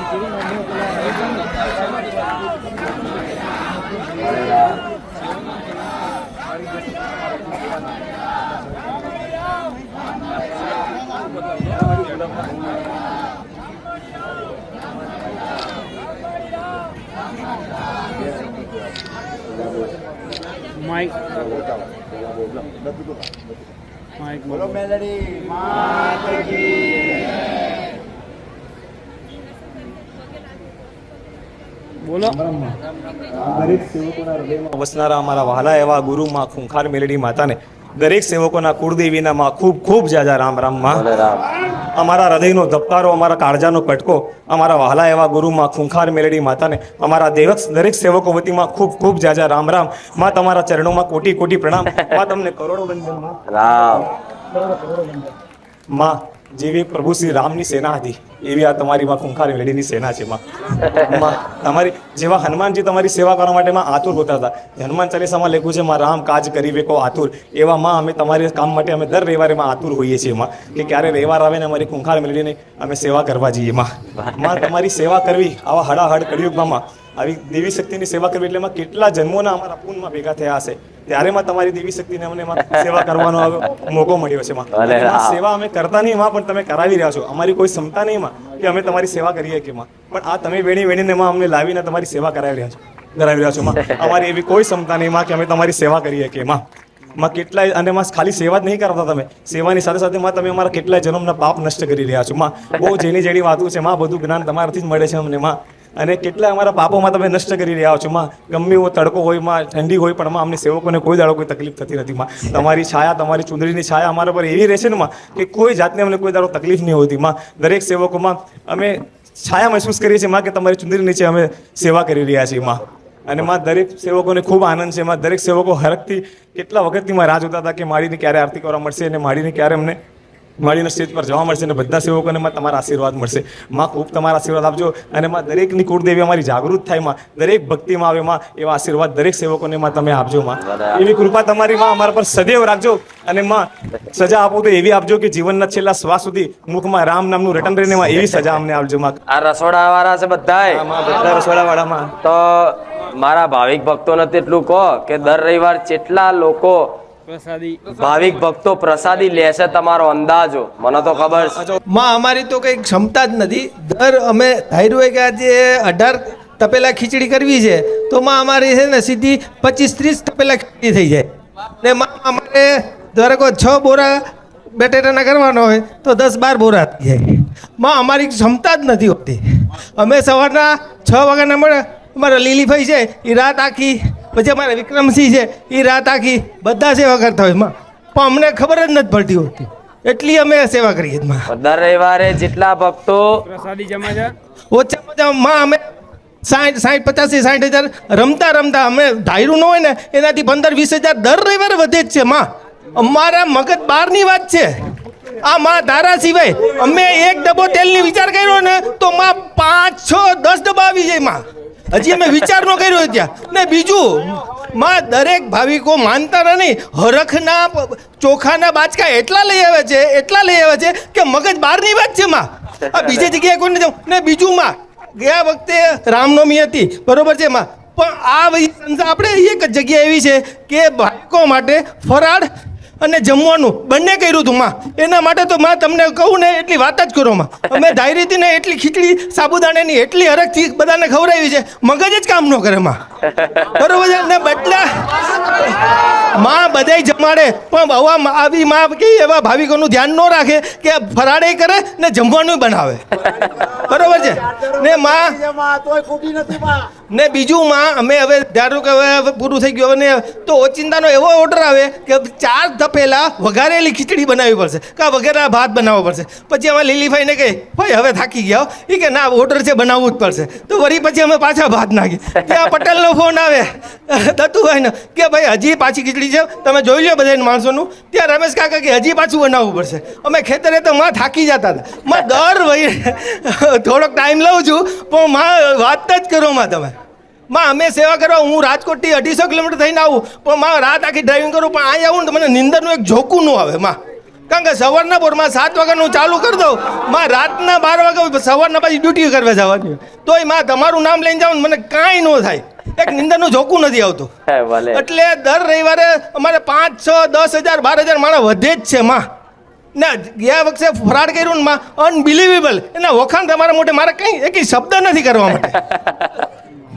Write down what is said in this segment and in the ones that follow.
Mike બોલો મેલડી માત કી બોલો. દરેક સેવકોના હૃદયમાં વસનારા અમારા વહાલા એવા ગુરુમાં ખૂંખાર મેલડી માતાને દરેક સેવકોના કુળદેવીના માં ખૂબ ખૂબ જાજા રામ રામ માં. અમારા હૃદયનો ધબકારો, અમારા કાળજાનો કટકો, અમારા વહાલા એવા ગુરુમાં ખૂંખાર મેલડી માતાને અમારા દરેક સેવકો વતીમાં ખૂબ ખૂબ જાજા રામ રામ માં. તમારા ચરણોમાં કોટી કોટી પ્રણામ માં. તમને કરોડો વંદન રામ. માં જેવી પ્રભુ શ્રી રામની સેના હતી એવી આ તમારી માં ખૂંખાર મેલડીની સેના છે માં. તમારી જેવા હનુમાનજી તમારી સેવા કરવા માટે માં આતુર હોતા હતા. હનુમાન ચાલીસામાં લખ્યું છે માં રામ કાજ કરી વેકો આતુર. એવા માં અમે તમારી કામ માટે અમે દર રવિવારે માં આતુર હોઈએ છીએ માં, કે ક્યારે રવિવાર આવે ને અમારી ખૂંખાર મેલડીને અમે સેવા કરવા જઈએ માં. માં તમારી સેવા કરવી આવા હડાહડ કળિયુગમાં માં આવી દેવી શક્તિની સેવા કરવી એટલે એમાં કેટલા જન્મોના અમારા પૂનમાં ભેગા થયા હશે ત્યારે માં તમારી દેવી શક્તિને અમને સેવા કરવાનો મોકો મળ્યો છે માં. સેવા અમે કરતા નહીં માં, પણ તમે કરાવી રહ્યા છો. અમારી કોઈ ક્ષમતા નહીં માં કે અમે તમારી સેવા કરીએ કે માં, પણ આ તમે વેણીને માં અમને લાવીને તમારી સેવા કરાવી રહ્યા છો માં. અમારી એવી કોઈ ક્ષમતા નહીં માં કે અમે તમારી સેવા કરીએ કે માં. માં કેટલાય અને માં ખાલી સેવા જ નહીં કરતા તમે, સેવાની સાથે સાથે માં તમે અમારા કેટલાય જન્મના પાપ નષ્ટ કરી રહ્યા છો માં. બહુ જેની વાતો છે માં, બધું જ્ઞાન તમારાથી જ મળે છે અમને માં. અને કેટલા અમારા પાપોમાં તમે નષ્ટ કરી રહ્યા છો માં. ગમે એવો તડકો હોય માં, ઠંડી હોય, પણ માં અમને સેવકોને કોઈ દાડો કોઈ તકલીફ થતી નથી માં. તમારી છાયા, તમારી ચુંદડીની છાયા અમારા પર એવી રહેશે ને માં કે કોઈ જાતને અમને કોઈ દાડો તકલીફ નહીં હોતી માં. દરેક સેવકોમાં અમે છાયા મહેસૂસ કરીએ છીએ માં કે તમારી ચુંદડી નીચે અમે સેવા કરી રહ્યા છીએ માં. અને માં દરેક સેવકોને ખૂબ આનંદ છે માં. દરેક સેવકો હરખથી કેટલા વખતથી માં રાહ જોતા હતા કે માળીને ક્યારે આરતી કરવા મળશે અને માળીને ક્યારે અમને માળીના સ્ટેજ પર જવા મળશે. અને બધા સેવકોને માં તમારા આશીર્વાદ મળશે માં. ખૂબ તમારા આશીર્વાદ આપજો. અને માં દરેકની કુળદેવી અમારી જાગૃત થાય માં, દરેક ભક્તિમાં આવે માં, એવા આશીર્વાદ દરેક સેવકોને માં તમે આપજો માં. એવી કૃપા તમારી માં અમારા પર સદૈવ રાખજો. અને માં સજા આપો તો એવી આપજો કે જીવનના છેલ્લા શ્વાસ સુધી મુખમાં રામ નામનું રટન રહીને માં એવી સજા અમને આપજો માં. આ રસોડા વાળા છે બધા, બધા રસોડા વાળામાં તો મારા ભાવિક ભક્તોને તેટલું કહો કે દર રવિવાર કેટલા લોકો ભાવિક ભક્તો પ્રસાદી લેશે, તમારો અંદાજો મને તો ખબર છે માં. અમારી તો કઈ ક્ષમતા જ નથી. અમે ધાર્યું હોય કે આજે 18 તપેલા ખીચડી કરવી છે તો માં અમારી છે ને સીધી 25-30 તપેલા ખીચડી થઈ જાય. ને માં અમારે ધારો કે 6 બોરા બટેટાના કરવાનો હોય તો 10-12 બોરા થઈ જાય માં. અમારી ક્ષમતા જ નથી હોતી. અમે સવારના 6 વાગ્યાના મળે, અમારા લીલીભાઈ છે એ રાત આખી, પછી અમારા વિક્રમસિંહ છે એ રાત આખી બધા સેવા કરતા હોય માં, પણ અમને ખબર જ નથી પડતી હોતી. એટલી અમે સેવા કરીએ માં. દર રવિવારે જેટલા ભક્તો પ્રસાદી જમા છે ઓછામાં માં અમે 60-50-60 હજાર રમતા અમે ધાર્યું ન હોય ને એનાથી 15-20 હજાર દર રવિવારે વધે જ છે માં. અમારા મગજ બહારની વાત છે આ માં. ધારા સિવાય અમે એક ડબ્બો તેલની વિચાર કર્યો ને તો માં 5-6-10 ડબ્બા આવી જાય માં. હજી અમે વિચાર ન કર્યો ત્યાં. ને બીજું માં દરેક ભાવિકો માનતા નહીં, હરખના ચોખાના બાચકા એટલા લઈ આવે છે કે મગજ બહારની વાત છે માં. આ બીજી જગ્યાએ કોઈ નથી. ને બીજું માં ગયા વખતે રામનવમી હતી બરોબર છે માં, પણ આ આપણે એક જ જગ્યા એવી છે કે ભાવિકો માટે ફરાળ અને જમવાનું બંને કર્યું હતું માં. એના માટે તો માં તમને કહું ને એટલી વાત જ કરો માં. અમે ધારી હતી ને એટલી ખીચડી સાબુદાણાની એટલી હરખથી બધાને ખવડાવી છે, મગજ જ કામ ન કરે માં. બરોબર છે ને? બદલા માં બધાય જમાડે, પણ આવી માં કે એવા ભાવિકોનું ધ્યાન ન રાખે કે ફરાળે કરે ને જમવાનું બનાવે. બરોબર છે ને માં? ને બીજું માં અમે હવે ધારો કે હવે પૂરું થઈ ગયું ને તો ઓચિંતાનો એવો ઓર્ડર આવે કે 4 તપેલા વઘારેલી ખીચડી બનાવવી પડશે, કાં વઘારેલા ભાત બનાવવો પડશે. પછી અમે લીલીભાઈને કહે ભાઈ હવે થાકી ગયા એ કે ના ઓર્ડર છે બનાવવું જ પડશે. તો વળી પછી અમે પાછા ભાત નાખી. ત્યાં પટેલનો ફોન આવે દત્તુભાઈનો કે ભાઈ હજી પાછી ખીચડી છે, તમે જોઈ લો બધા માણસોનું. ત્યાં રમેશ કાકા કે હજી પાછું બનાવવું પડશે. અમે ખેતરે તો માં થાકી જતા હતા માં. દર વહી થોડોક ટાઈમ લઉં છું પણ માં વાત જ કરો માં તમે. માં અમે સેવા કરવા, હું રાજકોટથી 250 કિલોમીટર થઈને આવું પણ માં રાત આખી ડ્રાઇવિંગ કરું, પણ અહીં આવું ને તો મને નિંદરનું એક ઝોકું ન આવે માં. કારણ કે સવારના પોરમાં 7 વાગ્યાનું ચાલુ કરી દઉં માં રાતના 12 વાગે સવારના પાછી ડ્યુટી કરવા જવાની તોય માં તમારું નામ લઈને જાવ મને કાંઈ ન થાય એક નિંદરનું જોખું નથી આવતું ભલે એટલે દર રવિવારે અમારે 5, 6, 10,000 12,000 માણસ વધે જ છે માં ના ગયા વખતે ફરાડ કર્યું ને માં અનબિલીવેબલ એના વખાણ તમારા મોઢે મારે કંઈ એક શબ્દ નથી કરવા માટે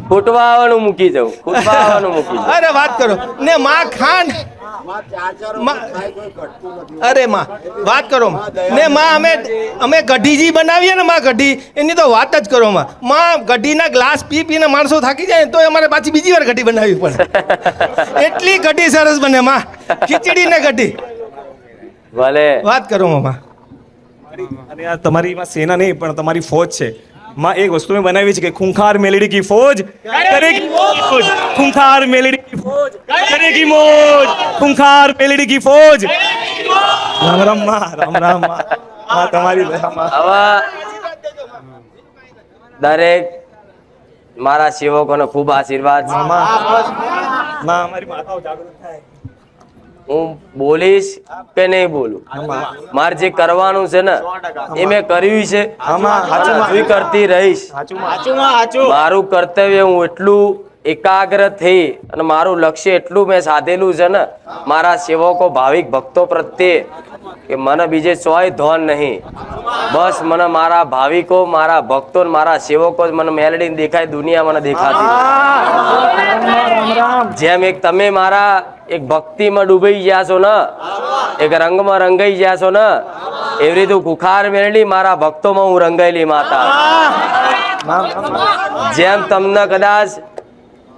ફૂટવા આવવાનું મૂકી જાઉં ફૂટવા આવવાનું મૂકી જાઉં અરે વાત કરો ને માં ખાન અરે માં વાત કરો ને માં અમે કઢીજી બનાવીએ ને માં કઢી એની તો વાત જ કરો માં કઢીના ગ્લાસ પીને માણસો થાકી જાય તો અમારે પાછી બીજી વાર કઢી બનાવવી પડે એટલી કઢી સરસ બને માં ખીચડી ને કઢી ભલે વાત કરો માં અને આ તમારી માં સેના નહીં પણ તમારી ફોજ છે માં એક વસ્તુ મેં બનાવી છે કે ખૂંખાર મેલડી કી ફોજ કરેગી મોજ ખૂંખાર મેલડી કી ફોજ કરેગી મોજ ખૂંખાર મેલડી કી ફોજ રામ રામ માં રામ રામ માં તમારી દયા માં હવે દરેક મારા સેવકોને ખૂબ આશીર્વાદ છે. માં અમારી માતાઓ જાગૃત થાય હું બોલીશ કે નહીં બોલું મારે જે કરવાનું છે ને એ મેં કર્યું છે હજુ કરતી રહીશ મારું કર્તવ્ય હું એટલું એકાગ્ર થઈ અને મારું લક્ષ્ય એટલું મેં સાધેલું છે ને મારા સેવકો ભાવિક ભક્તો પ્રત્યે કે મને બીજે સોય ધોન નહીં બસ મને મારા ભાવિકો મારા ભક્તો ને મારા સેવકો જ મને મેલડી દેખાય દુનિયા મને દેખાતી જેમ એક તમે મારા એક ભક્તિમાં ડૂબાઈ ગયા છો ને એક રંગમાં રંગાઈ ગયા છો ને એવી રીતે ખુખાર મેળડી મારા ભક્તોમાં હું રંગાયેલી માતા જેમ તમને કદાચ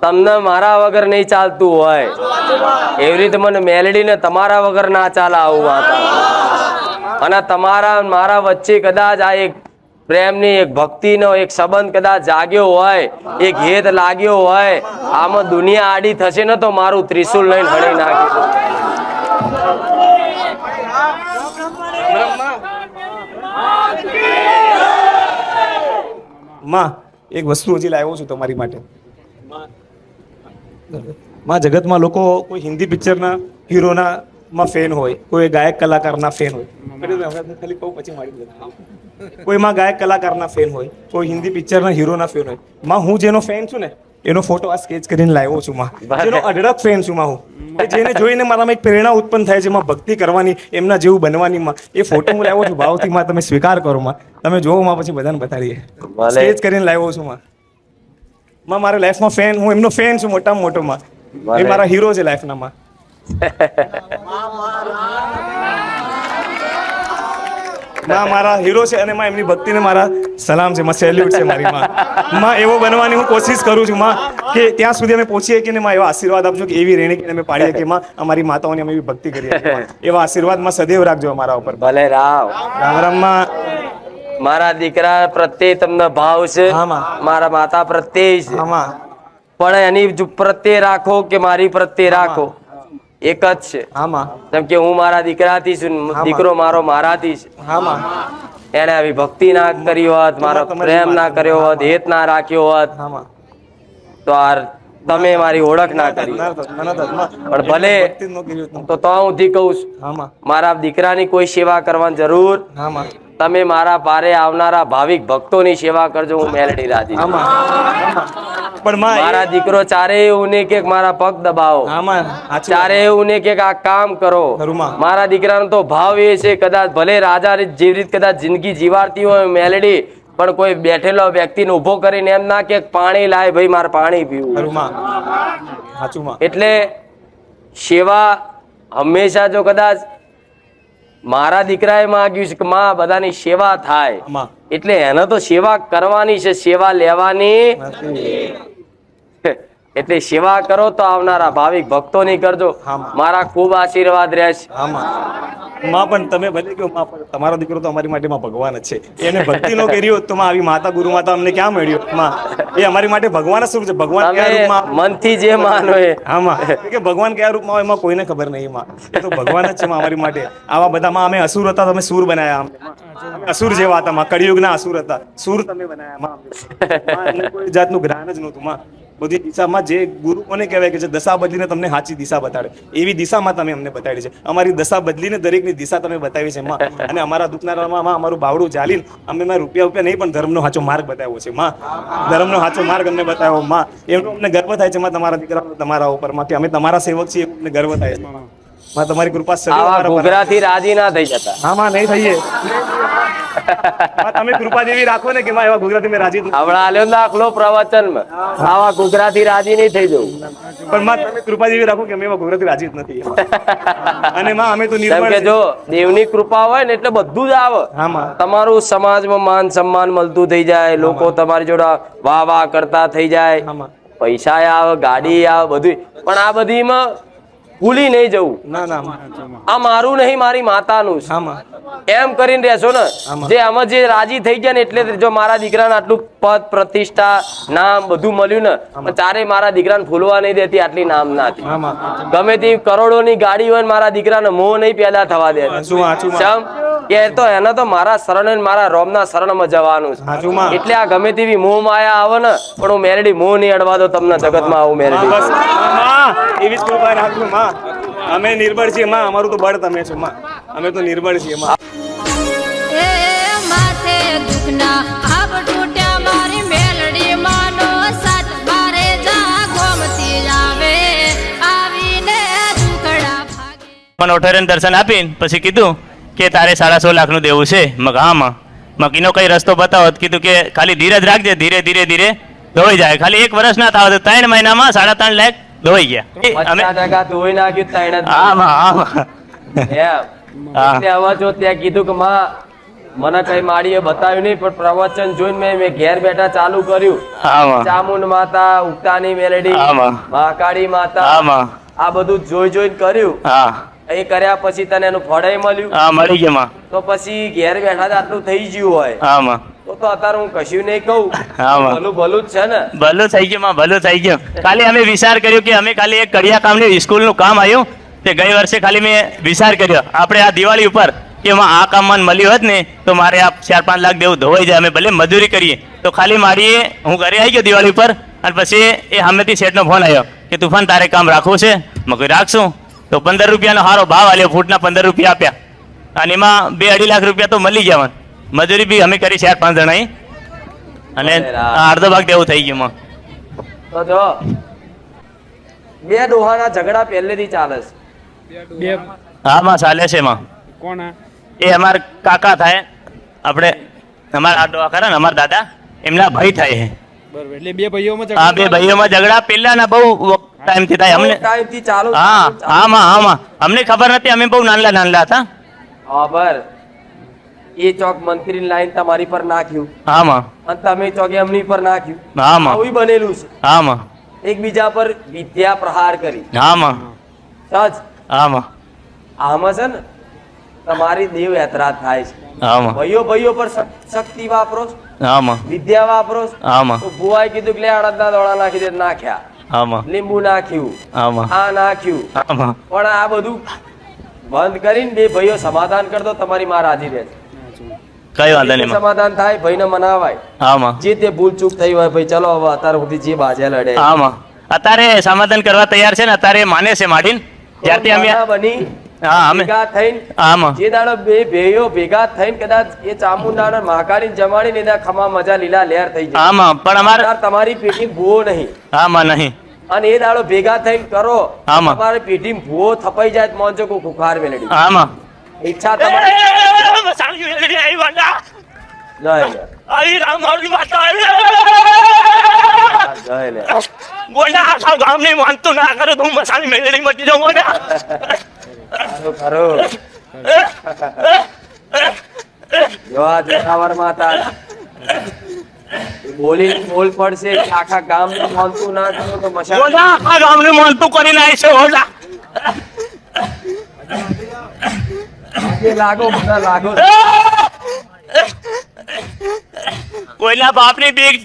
તમને મારા વગર નહીં ચાલતું હોય એવી રીતે મને મેલડી ને તમારા વગર ના ચાલે આવું માતા અને તમારા મારા વચ્ચે કદાચ આ એક પ્રેમની એક ભક્તિનો એક સંબંધ કદાચ જાગ્યો હોય એક હેત લાગ્યો હોય આમાં દુનિયા આડી થશે ને તો મારું ત્રિશુલ લઈને હણી નાખી માં એક વસ્તુ હજી લાવ્યો છું તમારી માટે માં જગતમાં લોકો કોઈ હિન્દી પિક્ચરના હીરોના માં ફેન હોય કોઈ ગાયક કલાકારના ફેન હોય ખાલી કહું પછી મારી દઉં. કોઈ માં ગાયક કલાકારના ફેન હોય કોઈ હિન્દી પિક્ચરના હીરોના ફેન હોય માં હું જેનો ફેન છું ને એનો ફોટો આ સ્કેચ કરીને લાવ્યો છું માં જેનો અઢળક ફેન છું માં હું કે જેને જોઈને મારામાં એક પ્રેરણા ઉત્પન્ન થાય છે માં ભક્તિ કરવાની એમના જેવું બનવાની માં એ ફોટો હું લાવ્યો છું ભાવથી માં તમે સ્વીકાર કરો માં તમે જોવો માં પછી બધાને બતાડીએ સ્કેચ કરીને લાવ્યો છું માં મારા લાઈફમાં ફેન હું એમનો ફેન છું મોટામાં મોટો માં એ મારા હીરો છે લાઈફના માં મારા હીરો છે અને માં એમની ભક્તિને મારા સલામ છે માં સેલ્યુટ છે મારી માં એવો બનવાની હું કોશિશ કરું છું માં કે ત્યાં સુધી અમે પહોંચીએ કે માં એવા આશીર્વાદ આપજો કે એવી રેણી કે અમે પાડીએ કે માં અમારી માતાઓની અમે એવી ભક્તિ કરીએ એવા આશીર્વાદ માં સદૈવ રાખજો અમારા ઉપર ભલે રામ રામ માં મારા દીકરા પ્રત્યે તમને ભાવ છે મારા માતા પ્રત્યે છે પણ એની પ્રત્યે રાખો કે મારી પ્રત્યે રાખો એક જ છે જેમ કે હું મારા દીકરાથી છું દીકરો મારો મારાથી છે એને આવી ભક્તિ ના કરી હોત મારો પ્રેમ ના કર્યો હોત હેત ના રાખ્યો હોત તો આ તમે મારી ઓળખ ના કરી પણ ભલે તો હું થી કહું છું મારા દીકરાની કોઈ સેવા કરવાની જરૂર તમે મારા પારે આવનારા ભાવિક ભક્તોની સેવા કરજો હું મેલડી રાજી પણ મારા દીકરો ચારે એવું ને કે મારા પગ દબાવો ચારે એવું ને કે આ કામ કરો મારા દીકરાનો તો ભાવ એ છે કદાચ ભલે રાજા જેવી રીતે કદાચ જિંદગી જીવાડતી હોય મેલડી પણ કોઈ બેઠેલો વ્યક્તિને ઉભો કરીને એમ ના કે પાણી લાય ભાઈ મારે પાણી પીવું એટલે સેવા હંમેશા જો કદાચ મારા દીકરાએ માંગ્યું છે કે માં બધાની સેવા થાય એટલે એને તો સેવા કરવાની છે સેવા લેવાની એટલે સેવા કરો તો આવનારા ભાવિક ભક્તોની કરજો મારા ખૂબ આશીર્વાદ રહેશે માં પણ તમે ભલે કહો માં પણ તમારો દીકરો તો અમારી માટે માં ભગવાન જ છે એને ભક્તિ નો કરી હોત તો માં આવી માતા ગુરુ માતા અમને ક્યાં મળ્યો માં એ અમારી માટે ભગવાન જ સ્વરૂપ છે ભગવાન કયા રૂપમાં મનથી જે માનો એ કે ભગવાન કયા રૂપમાં હોય એમાં કોઈને ખબર નહીં માં એ તો ભગવાન જ છે માં અમારી માટે આવા બધામાં અમે અસુર હતા તમે સૂર બનાયા અસુર જેવા હતા માં કળિયુગના અસુર હતા સૂર તમે બનાયા માં કોઈ જાતનું જ્ઞાન જ નહોતું માં બધી દિશામાં જે ગુરુ કોને કહેવાય કે જે દશા બદલીને તમને સાચી દિશા બતાડે એવી દિશામાં તમે અમને બતાડી છે. અમારી દશા બદલીને દરેકની દિશા તમે બતાવી છે માં. અને અમારા દુઃખના રણમાં અમારું બાવડું ચાલીને અમે રૂપિયા નહીં પણ ધર્મનો સાચો માર્ગ બતાવ્યો છે માં. ધર્મનો સાચો માર્ગ અમને બતાવ્યો માં. એમનો અમને ગર્વ થાય છે માં તમારા દીકરા તમારા ઉપર માં કે અમે તમારા સેવક છીએ અમને ગર્વ થાય છે માં. તમારી કૃપા સદૈવ આવા અમારા પર. ઘૂઘરાથી રાજી ના થઈ જતા. હા માં નહીં થઈએ માં. તમે કૃપા જેવી રાખો ને કે માં એવા ગુજરાતી મેં રાજી હમણાં આલ્યો દાખલો પ્રવચનમાં, આવા ઘૂઘરાથી રાજી નહીં થઈ જવું. પણ માં તમે કૃપા જેવી રાખો કે અમે એવા ગુજરાતી રાજી જ નથી. અને માં અમે તો કેમ નિર્બળ કે છીએ. જો દેવની કૃપા હોય ને એટલે બધું જ આવે. હા માં. તમારું સમાજમાં માન સન્માન મળતું થઈ જાય, લોકો તમારી જોડે વાહ વાહ કરતા થઈ જાય, હા માં. પૈસા આવે, ગાડી આવે, બધું. પણ આ બધીમાં ભૂલી નહીં જવું, ના ના માં. આ મારું નહીં મારી માતાનું છે. હા માં. એમ કરીને રહેશો ને, જે આમાં જે રાજી થઈ ગયા ને એટલે જો મારા દીકરાને આટલું પદ પ્રતિષ્ઠા નામ બધું મળ્યું ને, પણ ચારે મારા દીકરાને ફૂલવા નહીં દેતી આટલી નામ ના હતી. હા માં. ગમે તે કરોડોની ગાડી હોય ને મારા દીકરાને મોહ નહીં પેદા થવા દે. હાચું, હાચું માં. ચમ કે તો એને તો મારા શરણ અને મારા રોમના શરણમાં જવાનું હાચું છે. માં. એટલે આ ગમે તેવી મોહ માયા આવે ને, પણ હું મેરડી મોહ નહીં અડવા દો તમને જગતમાં આવું બસ મેરડી. માં એવી જ કૃપા રાખજો માં. અમે નિર્બળ છીએ માં. અમારું તો બળ તમે છો માં. અમે તો નિર્બળ છીએ માં. એ માથે દુખના આબ તૂટ્યા મારી મેલડી માનો સાત બારે જા ગોમતી આવે આવીને દુખડા ભાગે. પણ ઓઠેરન દર્શન આપીને પછી કીધું કે તારે 16.5 લાખનું દેવું છે. મગ હામાં મગીનો કઈ રસ્તો બતાવો તો કીધું કે ખાલી ધીરજ રાખજે, ધીરે ધીરે ધીરે ધોઈ જાય. ખાલી 1 વર્ષ ના થાવ તો 3 મહિનામાં 3.5 લાખ ધોઈ ગયા. અમે 50 ટકા ધોઈ નાખ્યું ત્રણ જ. આમાં આમાં એમ. હા. એટલે હવે જો ત્યાં કીધું કે માં મને કઈ માડીએ બતાવ્યું નહીં, પણ પ્રવચન જોઈને મેં ઘેર બેઠા ચાલુ કર્યું. આમાં ચામુંડ માતા, ઉગતાની મેલડી, આમાં. મહાકાળી માતા, આમાં આ બધું જોઈને કર્યું. હા એ કર્યા પછી તને એનું ફળે મળ્યું, હા મળી ગયા માં. તો પછી ઘેર બેઠા જ આટલું થઈ ગયું હોય આમાં તો અત્યારે હું કશું નહીં કહું. આમાં. ભલું ભલું જ છે ને. ભલું થઈ ગયું માં, ભલું થઈ ગયું. ખાલી અમે વિચાર કર્યો કે અમે ખાલી એક કડિયા કામની સ્કૂલનું કામ આવ્યું તે ગઈ વર્ષે ખાલી મેં વિચાર કર્યો આપણે આ દિવાળી ઉપર કે આ કામ મને મળ્યું હોત ને તો મારે આ 4-5 લાખ દેવું ધોવાઈ જાય. અમે ભલે મજૂરી કરીએ તો ખાલી મારી હું ઘરે આવી ગયો દિવાળી ઉપર અને પછી એ સામેથી શેઠનો ફોન આવ્યો કે તુફાન તારે કામ રાખવું છે. મેં કોઈ રાખશું તો 15 રૂપિયાનો સારો ભાવ આલ્યો, ફૂટના 15 રૂપિયા આપ્યા અને એમાં 2-2.5 લાખ રૂપિયા તો મળી ગયા. મજૂરી બી અમે કરી 4-5 જણાએ અને અડધો ભાગ દેવું થઈ ગયું માં. તો જો બે ડોહાના ઝઘડા પહેલેથી ચાલે છે. બે હા માં ચાલે છે માં. કોણ આ? એ અમાર કાકા થાય, આપણે અમારા આ ડોહા ખરા ને અમારા દાદા એમના ભાઈ થાય છે. બરોબર. એટલે બે ભાઈઓમાં આ બે ભાઈઓમાં ઝઘડા પેલાના બહુ ટાઈમથી થાય. અમને ટાઈમથી ચાલુ હા હા માં અમને ખબર નથી. અમે બહુ નાનલા હતા. ખબર એ ચોક મંત્રી લાઈન તમારી પર નાખ્યું હા માં. અને તમે ચોકે એમની પર નાખ્યું. હા માં. આવું બનેલું છે. હા માં. એકબીજા પર વિદ્યા પ્રહાર કરી. હા માં. સજ હા માં. આમાં છે ને તમારી દેવ યાત્રા થાય છે. હા માં. ભાઈઓ પર શક્તિ વાપરો છો, હા માં. વિદ્યા વાપરો છો. હા માં. તો ભુવાએ કીધું કે લે અડદના દોડા નાખી દે, નાખ્યા. હા માં. લીંબુ નાખ્યું, હા માં. આ નાખ્યું, હા માં. પણ આ બધું બંધ કરીને બે ભાઈઓ સમાધાન કર દો, તમારી માં રાજી રહે છે. કઈ વાંધો નહીં માં. સમાધાન થાય, ભાઈને મનાવાય. હા માં. જે તે ભૂલ ચૂક થઈ હોય ભાઈ ચલો હવે અત્યાર સુધી જે બાજે લડે હા માં. અત્યારે સમાધાન કરવા તૈયાર છે ને, અત્યારે માને છે માડીન. જ્યારથી અમે બની હા અમે ભેગા થઈને હા માં. જે દાડો બે ભાઈઓ ભેગા થઈને કદાચ એ ચામુંડાને મહાકાળી જમાડીને એના ખમા મજા લીલા લહેર થઈ જાય. હા માં. પણ અમારે અત્યારે તમારી પેટી ભૂવો નહીં હા માં નહીં. અને એ દાડો ભેગા થઈને કરો હા માં. તમારી પેટી ભૂવો થપાઈ જાય તો મોંચો કો ખુખાર મેલડી. હા માં. ઈચ્છા તમારી જય લે. જય લે. ખરું, ખરું. જો આ જનાવર માતા બોલ પડશે કે આખા ગામ માનતું ના થયું તો મશાલ લાગો બધા લાગો. કોઈના બાપની બીક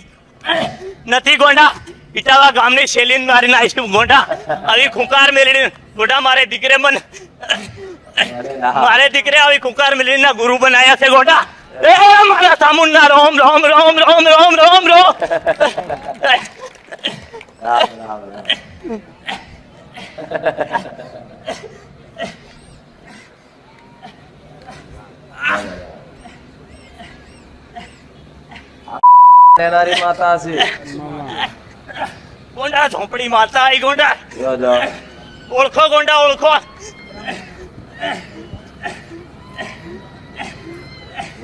નથી ગોંડા. ઇટાવા ગામની શેલીન મારી નાખીશું ગોંડા. આવી ખુંકાર મેળવી ગોંડા મારે દીકરે મને મારે દીકરે આવી ખુંકાર મેળવી ના ગુરુ બનાયા છે ગોંડા. એ મારા સામુંડા રોમ રોમ રોમ રોમ રોમ રોમ રો. રામ રામ રામ. લેનારી માતા છે. ગોંડા ઝોપડી માતા આઈ ગોંડા જો જો. ઓળખો ગોંડા ઓળખો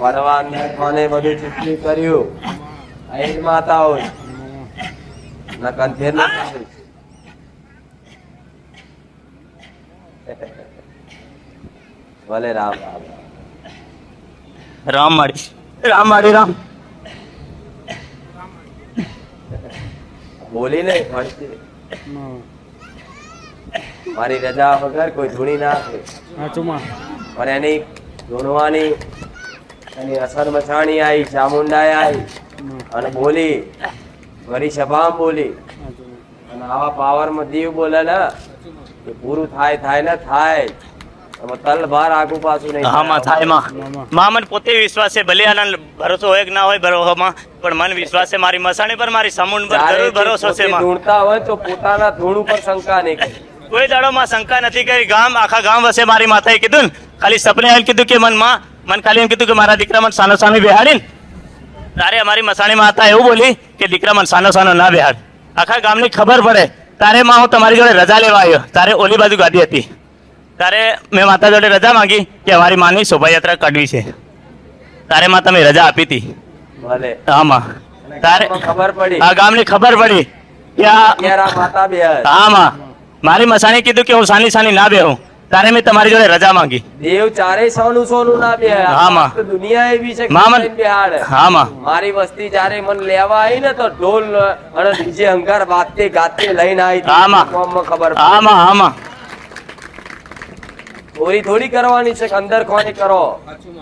વરવાન ને કોને બધું ચૂકવી કર્યું અહીં માતા હોય ના કંઠેર નથી. ભલે રામ રામ રામ માડી રામ બોલી નહીં ભણતી. મારી રજા વગર કોઈ ધૂણી ના આપે સાચું પણ એની ધૂણવાની એની અસર મચાણી આવી ચામુંડાએ આવી અને બોલી વરી સભામાં બોલી અને આવા પાવરમાં દીવ બોલે ને કે પૂરું થાય ને થાય એમાં તલ ભાર આગુ પાછું નહીં હા માં થાય માં મને પોતે વિશ્વાસ છે ભલે આના ભરોસો હોય કે ના હોય ભરોસામાં પણ મને વિશ્વાસ છે મારી મસાણી પર મારી સમુંડ પર જરૂર ભરોસો છે માં ધૂણતા હોય તો પોતાના ધૂણ ઉપર શંકા નહીં કરે. કોઈ દાડો માં શંકા નથી કરી આખા ગામ વસે મારી માતાએ કીધું ને ખાલી સપને આવીને કીધું કે મન ખાલી એમ કીધું કે મારા દીકરા મને સાનો સાનો બેહાડીને તારે અમારી મસાણી માતા એવું બોલી કે દીકરા મને સાનો સાનો ના બેહાડ. આખા ગામની ખબર પડે તારે માં હું તમારી જોડે રજા લેવા આવ્યો તારે ઓલી બાજુ ગાદી હતી તારે મેં માતા જોડે રજા માંગી કે અમારી માની શોભાયાત્રા કાઢવી છે તારે માં તમે રજા આપી હતી. ભલે હા માં તારે ખબર પડી આ ગામની ખબર પડી કે ક્યારે માતા બે હા માં મારી મસાણી કીધું કે હું સાની સાની ના બેહું તારે મેં તમારી જોડે રજા માંગી. દેવ ચારે સોનું સોનું ના બે હા માં. દુનિયા એવી છે કે માં કઈ બેહાડ. હા માં મારી વસ્તી જ્યારે મન લેવા આવી ને તો ઢોલ અને ડીજે હંકાર વાગતે ગાતે લઈને આવી હતી. હા માં. ગામમાં ખબર પડી. હા માં હા માં ચોરી થોડી કરવાની છે કે અંદર કોની કરો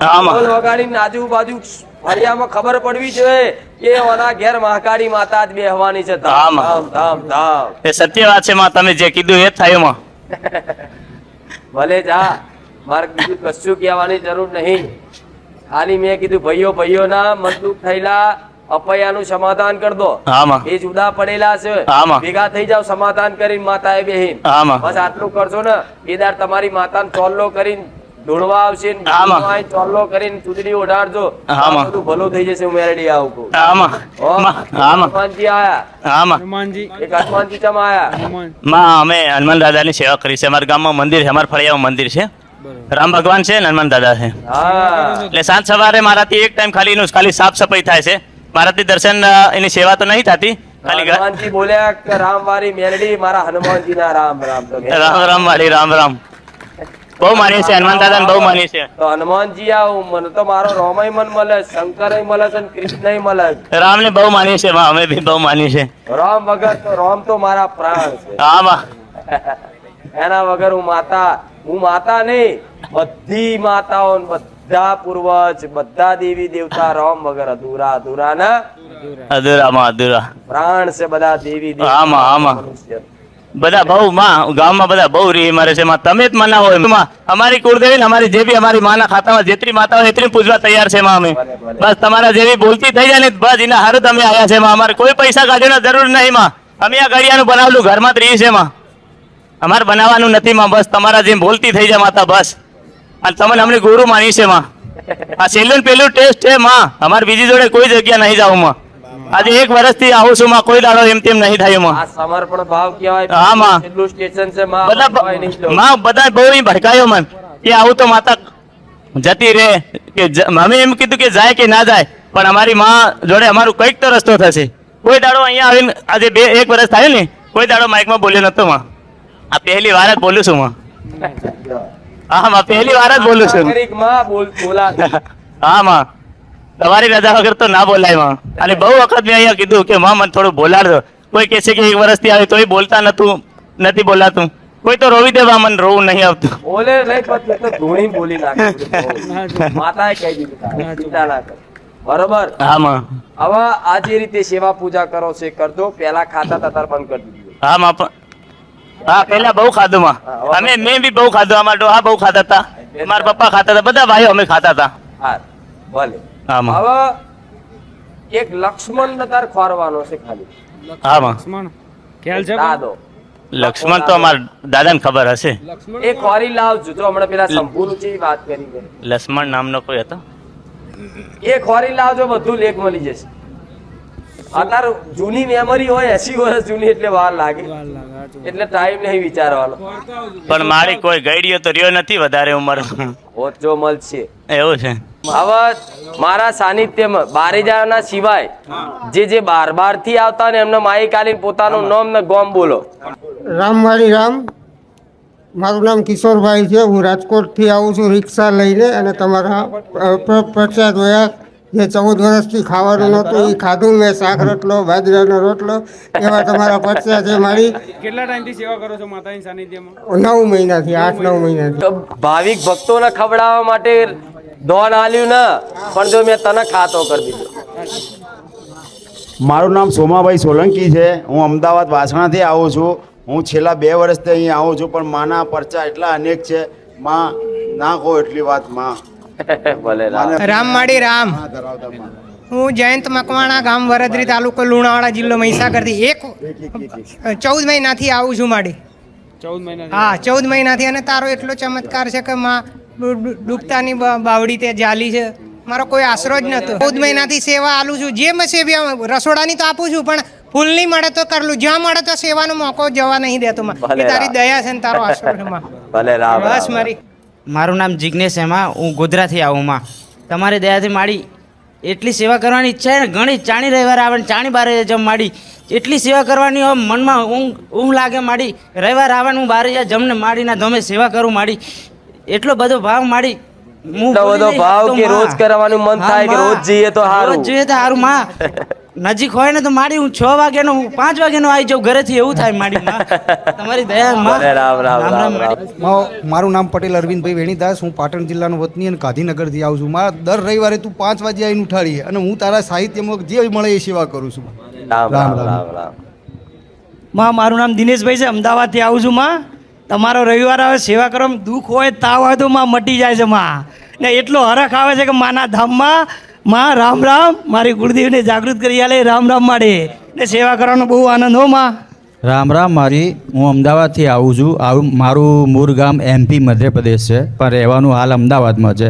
હા માં ઢોલ વગાડીને આજુબાજુ ફળિયામાં ખબર પડવી જોઈએ કે ઓના ઘેર મહાકાળી માતા જ બેહવાની છે. હા માં. ધામ ધામ ધામ. એ સત્ય વાત છે માં તમે જે કીધું એ જ થયું માં. ભલે જા મારે બીજું કશું કહેવાની જરૂર નહીં. ખાલી મેં કીધું ભાઈઓ ના મનદુખ થયેલા અપૈયાનું સમાધાન કરી દો. હા માં. એ જુદા પડેલા છે હા માં. ભેગા થઈ જાવ સમાધાન કરીને માતાએ બેહીન હા માં. બસ આટલું કરશો ને કેદાર તમારી માતાને ચોલ્લો કરીને ઢોળવા આવશે ને હા માં. અહીં ચોલ્લો કરીને ચૂંદડી ઓઢાડજો હા માં. આ બધું ભલું થઈ જશે. હું મેરડી આવું કહું. હા માં. હો, હા માં. હનુમાનજી આયા હા માં હનુમાનજી એક હનુમાનજી ચમ આયા હનુમાન માં અમે હનુમાન દાદાની સેવા કરી છે અમારા ગામમાં મંદિર છે અમારા ફળિયામાં મંદિર છે બરોબર રામ ભગવાન છે ને હનુમાન દાદા છે હા એટલે સાંજ સવારે મારાથી એક ટાઈમ ખાલી એનું ખાલી સાફ સફાઈ થાય છે મારાથી દર્શન એની સેવા તો નહીં થતી ખાલી હનુમાનજી બોલ્યા કે રામ વારી મેલડી મારા હનુમાનજી ના રામ રામ તો મેં રામ રામ વાળી રામ રામ બહુ માનીએ છે હનુમાન દાદાને બહુ માનીએ છે તો હનુમાનજી આવું મને તો મારો રોમય મન મળે શંકર મળે છે કૃષ્ણ મળે છે. રામને બહુ માનીએ છે માં અમે બી બહુ માનીએ છે રામ વગર તો રામ તો મારા પ્રાણ છે. હા માં એના વગર હું માતા નહીં બધી માતાઓ ને બધા પૂર્વજ બધા દેવી દેવતા રામ વગર અધૂરા અધૂરા ના અધૂરા માં અધૂરા પ્રાણ છે બધા દેવી આમાં, આમાં. બધા બહુ માં ગામમાં બધા બહુ રી મારે છે માં તમે જ મનાવો એમ માં અમારી કુળદેવી ને અમારી જે બી અમારી માના ખાતામાં જેટલી માતા હોય એટલી પૂજવા તૈયાર છે માં અમે બસ તમારા જેવી બોલતી થઈ જાય ને બસ એના હારું તમે આયા છે માં અમારે કોઈ પૈસા કાઢવાની જરૂર નહીં માં અમે આ ગળિયાનું બનાવેલું ઘરમાં જ રહીએ છે માં અમારે બનાવવાનું નથી માં બસ તમારા જેમ બોલતી થઈ જાય માતા બસ અને તમને અમને ગુરુ માની છે માં આ છેલ્લું ને પેલું ટેસ્ટ છે માં અમારે બીજી જોડે કોઈ જગ્યા નહીં જાવ માં આજે 1 વર્ષથી આવું છું માં કોઈ દાડો એમ તેમ નહીં થયું માં આ સમર્પણ ભાવ કહેવાય. હા, માં. છેલ્લું સ્ટેશન છે માં બધા ભટકાય નહીં જવું. માં બધા બહુ ઈ ભડકાયો મન કે આવું તો માતા જતી રહે કે અમે એમ કીધું કે જાય કે ના જાય પણ અમારી માં જોડે અમારું કંઈક તો રસ્તો થશે કોઈ દાડો અહીંયા આવીને આજે 1 વર્ષ થયું ને કોઈ દાડો માઇકમાં બોલ્યો નતો માં આ પહેલી વાર જ બોલું છું માં હા માં પહેલી વાર જ બોલું છું નાગરિક માં બોલા હા માં તમારી રજા વગર તો ના બોલાય માં અને બહુ વખત મેં અહીંયા કીધું કે માં મને થોડું બોલાડજો કોઈ કહે છે કે 1 વર્ષથી આવે તોય બોલતા નથી બોલાતું કોઈ તો રોવી દેવા મને રોવું નહીં આવતું બોલે નહીં પછી તો ધૂણી બોલી નાખે માતાએ કહી દીધું તારે. ચિંતા ના કર. બરોબર હા માં હવે આ જે રીતે સેવા પૂજા કરો છે કરજો પેલા ખાતા તાર બંધ કરી દીધું હા માં હા પેલા બહુ ખાધું માં મેં બી બહુ ખાધું અમારા ડોહા બહુ ખાતા હતા મારા પપ્પા ખાતા હતા બધા ભાઈઓ અમે ખાતા હતા હા ભલે હા માં હવે એક લક્ષ્મણ ને તાર ખોરવાનો છે ખાલી હા માં લક્ષ્મણ ખ્યાલ છે દાદો લક્ષ્મણ તો અમારા દાદાને ખબર હશે. લક્ષ્મણ એ ખોરી લાવજો તો હમણાં પેલા સંપૂર્ણ છે વાત કરી છે. લક્ષ્મણ નામનો કોઈ હતો? એ ખોરી લાવજો બધું લેખ મળી જશે. અત્યારે જૂની મેમરી હોય 80 વર્ષ જૂની એટલે વાર લાગે એટલે ટાઈમ નહીં વિચારવાનો. પણ મારી કોઈ ગઈડીઓ તો રહ્યો નથી વધારે ઉંમર. ઓછો મળશે. એવું છે. હવે મારા સાનિધ્યમાં બારેજાના સિવાય જે બાર થી આવતા ને એમને માઈક આલીને પોતાનું નામ ને ગોમ બોલો. રામ મારી રામ. મારું નામ કિશોરભાઈ છે. હું રાજકોટથી આવું છું રિક્ષા લઈને અને તમારા પ્રખ્યાત જોયા જે 14 વર્ષથી ખાવાનું નહોતું એ ખાધું મેં. શાક રોટલો બાજરાનો રોટલો એવા તમારા પરચા છે મારી. કેટલા ટાઈમથી સેવા કરો છો માતાની સાનિધ્યમાં? 9 મહિનાથી 8-9 મહિનાથી. તો ભાવિક ભક્તોને ખવડાવવા માટે દોન આલ્યું ને પણ જો મેં તને ખાતો કરી દીધો. મારું નામ સોમાભાઈ સોલંકી છે. હું અમદાવાદ વાસણાથી આવું છું. હું છેલ્લા 2 વર્ષથી અહીં આવું છું પણ માના પરચા એટલા અનેક છે. માં ના કહો એટલી વાત માં. ભલે રામ. રામ માડી રામ. હું જયંત મકવાણા, ગામ વરદરી, તાલુકો લુણાવાડા, જિલ્લો મહીસાગરથી 14 મહિનાથી આવું છું માડી. 14 મહિના હા 14 મહિનાથી. અને તારો એટલો ચમત્કાર છે કે માં ડૂબતાની બાવડી તે જાલી છે. મારો કોઈ આશરો જ નહોતો. 14 મહિનાથી સેવા આલું છું. જે મેં સેવા રસોડાની તો આપું છું પણ ફૂલ નહીં મળે તો કરલું. જ્યાં મળે તો સેવાનો મોકો જવા નહીં દેતો માં. એ તારી દયા છે ને તારો આશરો છે માં. ભલે રામ. બસ મારી. મારું નામ જિજ્ઞેશ એમાં. હું ગોધરાથી આવું માં. તમારી દયાથી માડી એટલી સેવા કરવાની ઈચ્છા છે ને ઘણી. ચાણી રવિવારે આવે ને ચાણી બારે જમ માડી એટલી સેવા કરવાની હોય મનમાં ઊંઘ લાગે માડી. રવિવાર આવે ને હું બારે જા જમને માડીના ધમે સેવા કરું માડી. એટલો બધો ભાવ માડી. એટલો બધો ભાવ કે રોજ કરવાનું મન થાય કે રોજ જઈએ તો સારું. રોજ જોઈએ તો સારું માં. નજીક હોય ને તો માડી હું 6 વાગ્યાનો 5 વાગ્યાનો આવી જાઉં ઘરેથી એવું થાય માડી માં. તમારી દયા માં. ભલે રામ રામ રામ રામ. મારું નામ પટેલ અરવિંદભાઈ વેણીદાસ. હું પાટણ જિલ્લાનો વતની અને ગાંધીનગરથી આવું છું. મારા દર રવિવારે તું 5 વાગે આવીને ઉઠાડીએ અને હું તારા સાહિત્યમાં જે મળે એ સેવા કરું છું. રામ રામ રામ રામ. માં મારું નામ દિનેશભાઈ છે. અમદાવાદથી આવું છું માં. તમારો રવિવાર આવે સેવા કરવામાં દુઃખ હોય તાવ હોય તો માં મટી જાય છે માં. ને એટલો હરખ આવે છે કે માના ધામમાં માં રામ રામ. મારી ગુરુદેવને જાગૃત કરી આલે રામ રામ માડે ને સેવા કરવાનો બહુ આનંદ હો માં. રામ રામ મારી. હું અમદાવાદથી આવું છું. મારું મૂળ ગામ MP મધ્યપ્રદેશ છે પણ રહેવાનું હાલ અમદાવાદમાં છે.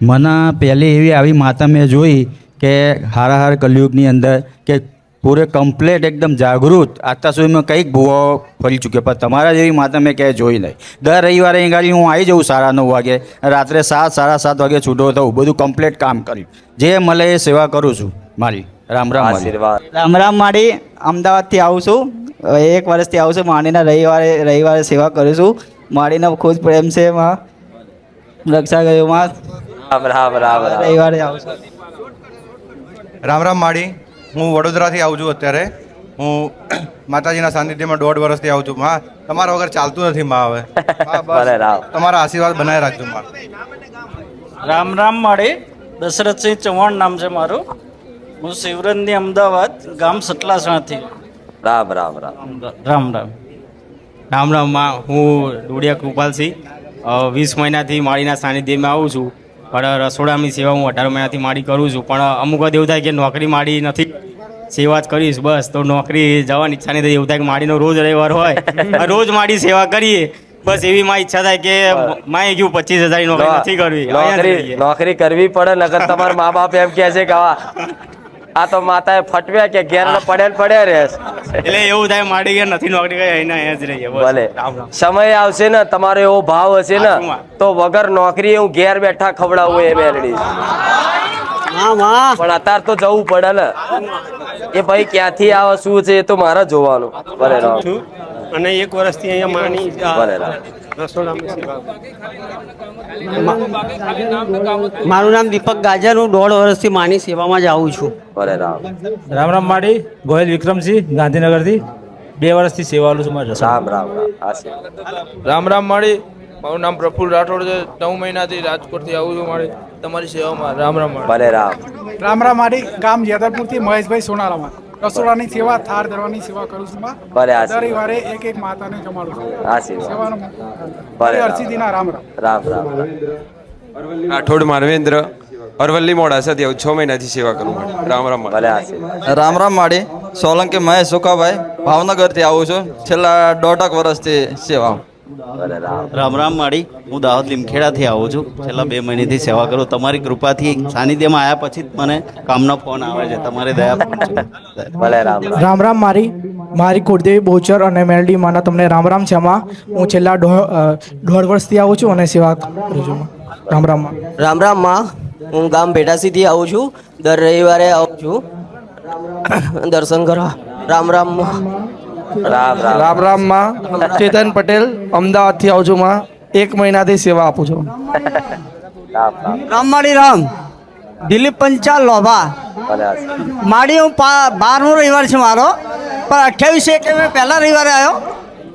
મને પહેલી એવી આવી માતા મેં જોઈ કે હારાહાર કલયુગની અંદર કે પૂરે કમ્પ્લેટ એકદમ જાગૃત. અત્યાર સુધી મેં કંઈક ભૂવો ફરી ચૂક્યો પણ તમારા જેવી માતા મેં ક્યાંય જોઈ નહીં. દર રવિવારે અહીં ગાડી હું આવી જાઉં 9:30 વાગે. રાત્રે 7-7:30 વાગે છૂટો થવું. બધું કમ્પ્લેટ કામ કર્યું. જે મળે એ સેવા કરું છું મારી. રામ રામ મારી. આશીર્વાદ. રામ રામ માડી. અમદાવાદથી આવું છું. 1 વર્ષથી આવું છું. માડીના રવિવારે સેવા કરું છું. માડીનો ખૂબ પ્રેમ છે માં. રક્ષા કર્યો માં. રામ રામ રામ રામ. રવિવારે આવું છું. રામ રામ માડી. હું વડોદરાથી આવું છું. અત્યારે હું માતાજીના સાનિધ્યમાં 1.5 વર્ષથી આવું છું. માં તમારા વગર ચાલતું નથી માં. હવે ભલે રામ. તમારા આશીર્વાદ બનાવી રાખજો માં. રામ રામ માડે. દશરથસિંહ ચૌહાણ નામ છે મારું. હું શિવરંજની અમદાવાદ, ગામ સતલાસણાથી. રામ રામ રામ. રામ રામ. રામ રામ માં. હું ડોડિયા કૃપાલસિંહ 20 મહિનાથી માડીના સાનિધ્યમાં આવું છું. પણ રસોડાની સેવા હું 18 મહિનાથી માડી કરું છું. પણ અમુક વાર એવું થાય કે નોકરી માડી નથી, સેવા જ કરીશ બસ તો નોકરી જવાની ઈચ્છા નહીં થઈ. એવું થાય કે માડીનો રોજ રવિવાર હોય રોજ માડી સેવા કરીએ બસ એવી માં ઈચ્છા થાય કે માએ કીધું 25,000 નોકરી નથી કરવી. નોકરી કરવી પડે નકર તમારા મા બાપ એમ કહે છે કે આ તો માતાએ ફટવ્યા કે ઘેર પડ્યા રહેશે. એટલે એવું થાય માડી કે નથી નોકરી કરી અહીંયા જ રહીએ. ભલે સમય આવશે ને તમારો એવો ભાવ હશે ને તો વગર નોકરી હું ઘેર બેઠા ખવડાવું એ મેલડી. પણ અત્યારે તો જવું પડે ને. એ ભાઈ ક્યાંથી આવે શું છે એ તો મારે જોવાનું. ભલે રામ. અને 1 વર્ષથી અહીંયા માની ભલે રામ. મારું નામ દીપક ગાજર. હું 1.5 વર્ષથી માની સેવામાં જ આવું છું. ભલે રામ. રામ રામ માડી. ગોયલ વિક્રમસિંહ, ગાંધીનગરથી 2 વર્ષથી સેવા આલું છું મારે. રામ રામ રામ. આશીર્વાદ. રામ રામ માડી. મારું નામ પ્રફુલ્લ રાઠોડ છે. 9 મહિનાથી રાજકોટથી આવું છું માડી તમારી સેવામાં. રામ રામ માડી. ભલે રામ. રામ રામ મારી. ગામ જેતરપુરથી મહેશભાઈ સોનારામાં. રસોડાની સેવા, થાળ ધરવાની સેવા કરું છું માં. ભલે દર આશીર્વાદ. રવિવારે એક માતાને જમાડું છું. આશીર્વાદ. સેવાનું ભલે રામ. અરસીદીના રામ રામ. રામ રામ. રાઠોડ મારવેન્દ્ર અરવલ્લી મોડાસાથી આવું 6 મહિનાથી સેવા કરું. રામ રામ. ભલે આશીર્વાદ. રામ રામ માડી. સોલંકી મહેશ સુખાભાઈ ભાવનગરથી આવું છું છેલ્લા 1.5 વર્ષથી સેવા. રામ રામ માળી, હું દાહોદ લીમખેડાથી આવું છું. છેલ્લા 2 મહિનાથી સેવા કરું. તમારી કૃપાથી સાનિધ્યમાં આવ્યા પછી જ મને કામનો ફોન આવે છે. તમારી દયા. રામ રામ મારી કુળદેવી બોચર અને મેલડી માના તમને રામ રામ છે. આમાં હું છેલ્લા 1.5 વર્ષથી આવું છું અને સેવા કરું છું. રામ રામ રામ રામ માં, હું ગામ ભેટાસીથી આવું છું. દર રવિવારે આવું છું દર્શન કરવા. રામ રામ માં. રામ રામ માં, ચેતન પટેલ અમદાવાદથી આવું છું માં. 1 મહિનાથી સેવા આપું છું. રામ માળી રામ, દિલીપ પંચાલ લોભા માળી. હું 12મો રવિવાર છે મારો, પણ 28 કે મેં પહેલા રવિવારે આવ્યો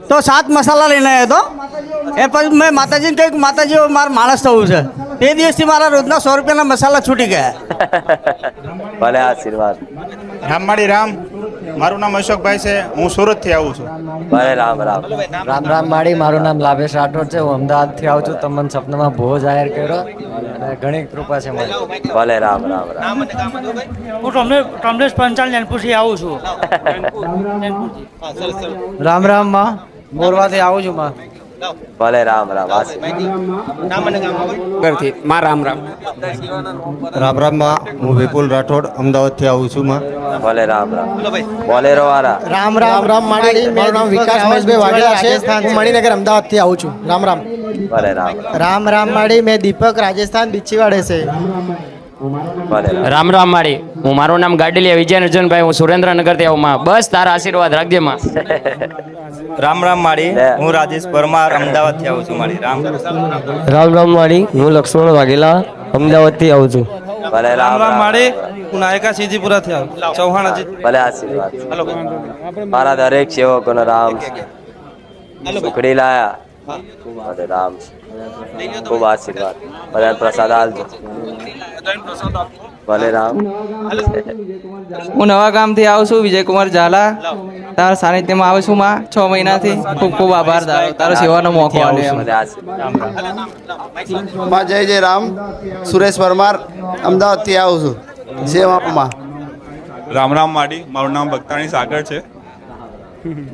તો 7 મસાલા લઈને આવ્યો હતો. એ પછી મેં માતાજીને કહ્યું કે માતાજી મારે માણસ થવું છે. તે દિવસથી મારા રોજના 100 રૂપિયાના મસાલા છૂટી ગયા. ભલે આશીર્વાદ. રામ માળી રામ, મારું નામ અશોકભાઈ છે. હું સુરતથી આવું છું. ભલે રામ રામ. રામ રામ માળી, મારું નામ લાભેશ રાઠોડ છે. હું અમદાવાદથી આવું છું. તમને સપનામાં ભો જાહેર કર્યો અને ઘણી કૃપા છે મારી. ભલે રામ રામ રામ. હું કમલેશ પંચાલ નેનપુરથી આવું છું. રામ રામ માં, મોરવાથી આવું છું માં. ભલે રામ રામ. રામ રામ. રામ રામ માં, હું વિપુલ રાઠોડ અમદાવાદથી આવું છું માં. ભલે રામ રામ. બોલેરો વાળા. રામ રામ માળી, મારું નામ વિકાસ મહેશભાઈ વાઘેલા છે. હું મણિનગર અમદાવાદથી આવું છું. રામ રામ. ભલે રામ રામ રામ માળી, મેં દીપક રાજસ્થાન બિચ્છીવાડે છે. ભલે રામ રામ માળી, હું મારું નામ ગાડલિયા વિજય નરજનભાઈ. હું સુરેન્દ્રનગરથી આવું માં. બસ તારા આશીર્વાદ રાખજે માં. રામ રામ માળી, હું રાજેશ પરમાર અમદાવાદથી આવું છું માળી. રામ રામ માળી, હું લક્ષ્મણ વાઘેલા અમદાવાદથી આવું છું. ભલે રામ રામ. માળી, હું નાયકા સીજીપુરાથી આવું ચૌહાણ. ભલે આશીર્વાદ. મારા દરેક સેવકોનો રામ સુખડી લાયા. ભલે રામ. ખૂબ આશીર્વાદ. બધા પ્રસાદ આલજો. ભલે રામ. હું નવા ગામથી આવું છું વિજયકુમાર ઝાલા. તારા સાનિધ્યમાં આવું છું માં 6 મહિનાથી. ખૂબ ખૂબ આભાર તારો સેવાનો મોકો આપ્યો. ભલે આશીર્વાદ. માં જય રામ, સુરેશ પરમાર અમદાવાદથી આવું છું સેવામાં. રામ રામ માળી, મારું નામ ભક્તાણી સાગર છે.